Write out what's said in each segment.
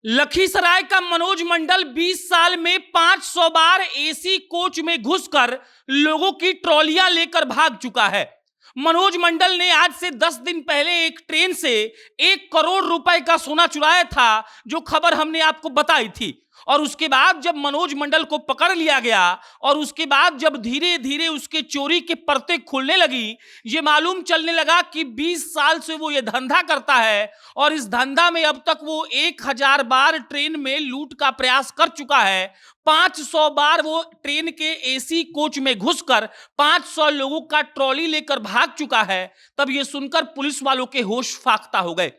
लखीसराय का मनोज मंडल 20 साल में 500 बार एसी कोच में घुसकर लोगों की ट्रॉलियां लेकर भाग चुका है। मनोज मंडल ने आज से 10 दिन पहले एक ट्रेन से 1 करोड़ रुपए का सोना चुराया था, जो खबर हमने आपको बताई थी। और उसके बाद जब मनोज मंडल को पकड़ लिया गया और उसके बाद जब धीरे धीरे उसके चोरी के परतें खुलने लगी, ये मालूम चलने लगा कि 20 साल से वो ये धंधा करता है और इस धंधा में अब तक वो 1000 बार ट्रेन में लूट का प्रयास कर चुका है। 500 बार वो ट्रेन के एसी कोच में घुसकर 500 लोगों का ट्रॉली लेकर भाग चुका है। तब ये सुनकर पुलिस वालों के होश फाख्ता हो गए।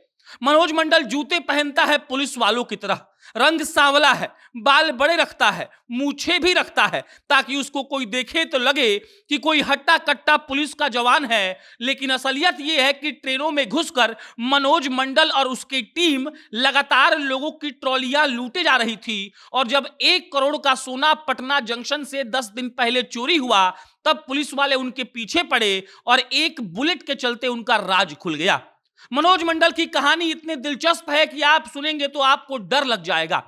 मनोज मंडल जूते पहनता है पुलिस वालों की तरह, रंग सांवला है, बाल बड़े रखता है, मूछें भी रखता है, ताकि उसको कोई देखे तो लगे कि कोई हट्टा कट्टा पुलिस का जवान है। लेकिन असलियत यह है कि ट्रेनों में घुसकर मनोज मंडल और उसकी टीम लगातार लोगों की ट्रॉलियां लूटे जा रही थी। और जब 1 करोड़ का सोना पटना जंक्शन से 10 दिन पहले चोरी हुआ, तब पुलिस वाले उनके पीछे पड़े और एक बुलेट के चलते उनका राज खुल गया। मनोज मंडल की कहानी इतनी दिलचस्प है कि आप सुनेंगे तो आपको डर लग जाएगा।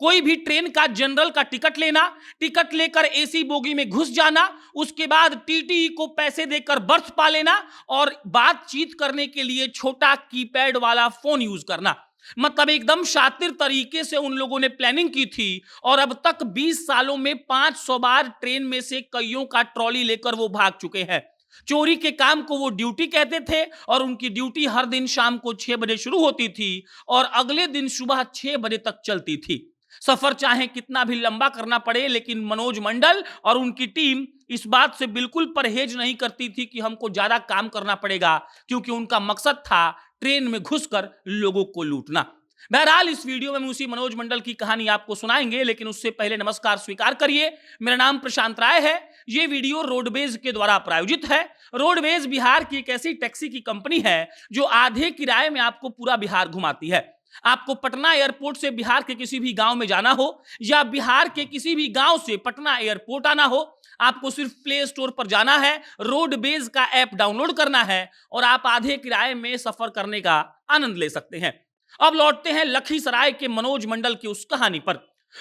कोई भी ट्रेन का जनरल का टिकट लेना, टिकट लेकर एसी बोगी में घुस जाना, उसके बाद टीटी को पैसे देकर बर्थ पा लेना और बातचीत करने के लिए छोटा कीपैड वाला फोन यूज करना। मतलब एकदम शातिर तरीके से उन लोगों ने प्लानिंग की थी और अब तक 20 सालों में 500 बार ट्रेन में से कईयों का ट्रॉली लेकर वो भाग चुके हैं। चोरी के काम को वो ड्यूटी कहते थे और उनकी ड्यूटी हर दिन शाम को 6 बजे शुरू होती थी और अगले दिन सुबह 6 बजे तक चलती थी। सफर चाहे कितना भी लंबा करना पड़े, लेकिन मनोज मंडल और उनकी टीम इस बात से बिल्कुल परहेज नहीं करती थी कि हमको ज्यादा काम करना पड़ेगा, क्योंकि उनका मकसद था ट्रेन में घुसकर लोगों को लूटना। बहरहाल इस वीडियो में हम उसी मनोज मंडल की कहानी आपको सुनाएंगे, लेकिन उससे पहले नमस्कार स्वीकार करिए। मेरा नाम प्रशांत राय है। ये वीडियो रोडवेज के द्वारा प्रायोजित है। रोडवेज बिहार की एक ऐसी टैक्सी की कंपनी है जो आधे किराए में आपको पूरा बिहार घुमाती है। आपको पटना एयरपोर्ट से बिहार के किसी भी गांव में जाना हो या बिहार के किसी भी गांव से पटना एयरपोर्ट आना हो, आपको सिर्फ प्ले स्टोर पर जाना है, रोडवेज का ऐप डाउनलोड करना है और आप आधे किराए में सफर करने का आनंद ले सकते हैं। अब लौटते हैं लखीसराय के मनोज मंडल की उस कहानी पर।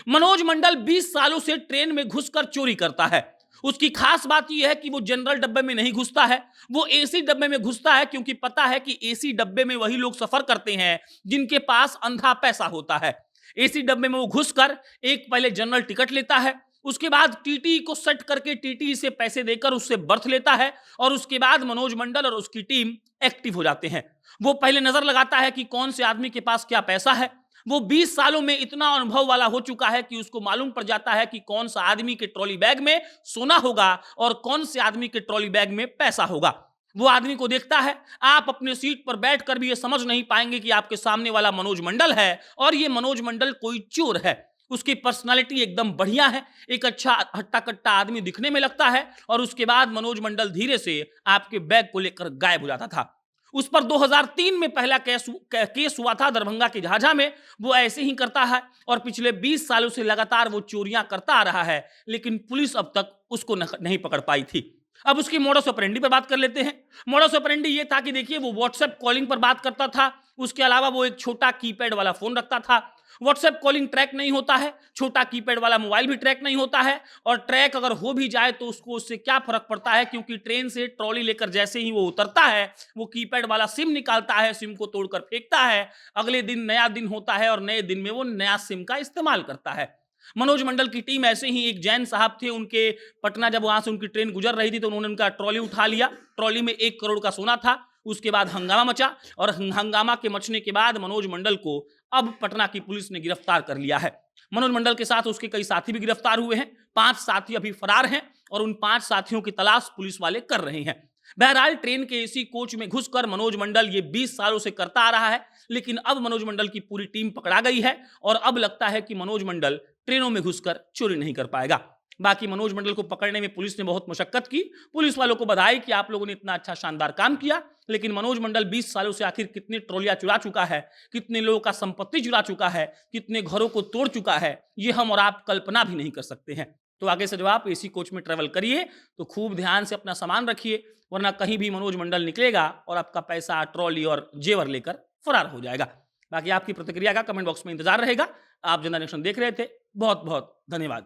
मनोज मंडल 20 सालों से ट्रेन में घुसकर चोरी करता है। उसकी खास बात यह है कि वो जनरल डब्बे में नहीं घुसता है, वो एसी डब्बे में घुसता है, क्योंकि पता है कि एसी डब्बे में वही लोग सफर करते हैं जिनके पास अंधा पैसा होता है। एसी डब्बे में वो घुसकर एक पहले जनरल टिकट लेता है, उसके बाद टीटी को सेट करके टीटी से पैसे देकर उससे बर्थ लेता है और उसके बाद मनोज मंडल और उसकी टीम एक्टिव हो जाते हैं। वो पहले नजर लगाता है कि कौन से आदमी के पास क्या पैसा है। वो 20 सालों में इतना अनुभव वाला हो चुका है कि उसको मालूम पड़ जाता है कि कौन सा आदमी के ट्रॉली बैग में सोना होगा और कौन से आदमी के ट्रॉली बैग में पैसा होगा। वो आदमी को देखता है। आप अपने सीट पर बैठकर भी ये समझ नहीं पाएंगे कि आपके सामने वाला मनोज मंडल है और ये मनोज मंडल कोई चोर है। उसकी पर्सनालिटी एकदम बढ़िया है, एक अच्छा हट्टा कट्टा आदमी दिखने में लगता है और उसके बाद मनोज मंडल धीरे से आपके बैग को लेकर गायब हो जाता था। उस पर 2003 में पहला केस हुआ था दरभंगा के झाझा में। वो ऐसे ही करता है और पिछले 20 सालों से लगातार वो चोरियां करता आ रहा है, लेकिन पुलिस अब तक उसको नहीं पकड़ पाई थी। अब उसकी मोडस ऑपरेंडी पर बात कर लेते हैं। मोडस ऑपरेंडी ये था कि देखिए, वो व्हाट्सएप कॉलिंग पर बात करता था। उसके अलावा वो एक छोटा कीपैड वाला फोन रखता था। व्हाट्सएप कॉलिंग ट्रैक नहीं होता है, छोटा कीपैड वाला मोबाइल भी ट्रैक नहीं होता है, और ट्रैक अगर हो भी जाए तो उसको उससे क्या फर्क पड़ता है, क्योंकि ट्रेन से ट्रॉली लेकर जैसे ही वो उतरता है, वो कीपैड वाला सिम निकालता है, सिम को तोड़कर फेंकता है। अगले दिन नया दिन होता है और नए दिन में वो नया सिम का इस्तेमाल करता है। मनोज मंडल की टीम ऐसे ही, एक जैन साहब थे, उनके पटना जब वहां से उनकी ट्रेन गुजर रही थी तो उन्होंने उनका ट्रॉली उठा लिया। ट्रॉली में 1 करोड़ का सोना था। उसके बाद हंगामा मचा और हंगामा के मचने के बाद मनोज मंडल को अब पटना की पुलिस ने गिरफ्तार कर लिया है। मनोज मंडल के साथ उसके कई साथी भी गिरफ्तार हुए हैं। 5 साथी अभी फरार हैं और उन 5 साथियों की तलाश पुलिस वाले कर रहे हैं। बहरहाल ट्रेन के एसी कोच में घुसकर मनोज मंडल ये 20 सालों से करता आ रहा है, लेकिन अब मनोज मंडल की पूरी टीम पकड़ा गई है और अब लगता है कि मनोज मंडल ट्रेनों में घुसकर चोरी नहीं कर पाएगा। बाकी मनोज मंडल को पकड़ने में पुलिस ने बहुत मशक्कत की। पुलिस वालों को बधाई कि आप लोगों ने इतना अच्छा शानदार काम किया, लेकिन मनोज मंडल 20 सालों से आखिर कितनी ट्रॉलियां चुरा चुका है, कितने लोगों का संपत्ति चुरा चुका है, कितने घरों को तोड़ चुका है, ये हम और आप कल्पना भी नहीं कर सकते हैं। तो आगे से जब आप एसी कोच में ट्रेवल करिए तो खूब ध्यान से अपना सामान रखिए, वरना कहीं भी मनोज मंडल निकलेगा और आपका पैसा, ट्रॉली और जेवर लेकर फरार हो जाएगा। बाकी आपकी प्रतिक्रिया का कमेंट बॉक्स में इंतजार रहेगा। आप जनता नेशन देख रहे थे, बहुत बहुत धन्यवाद।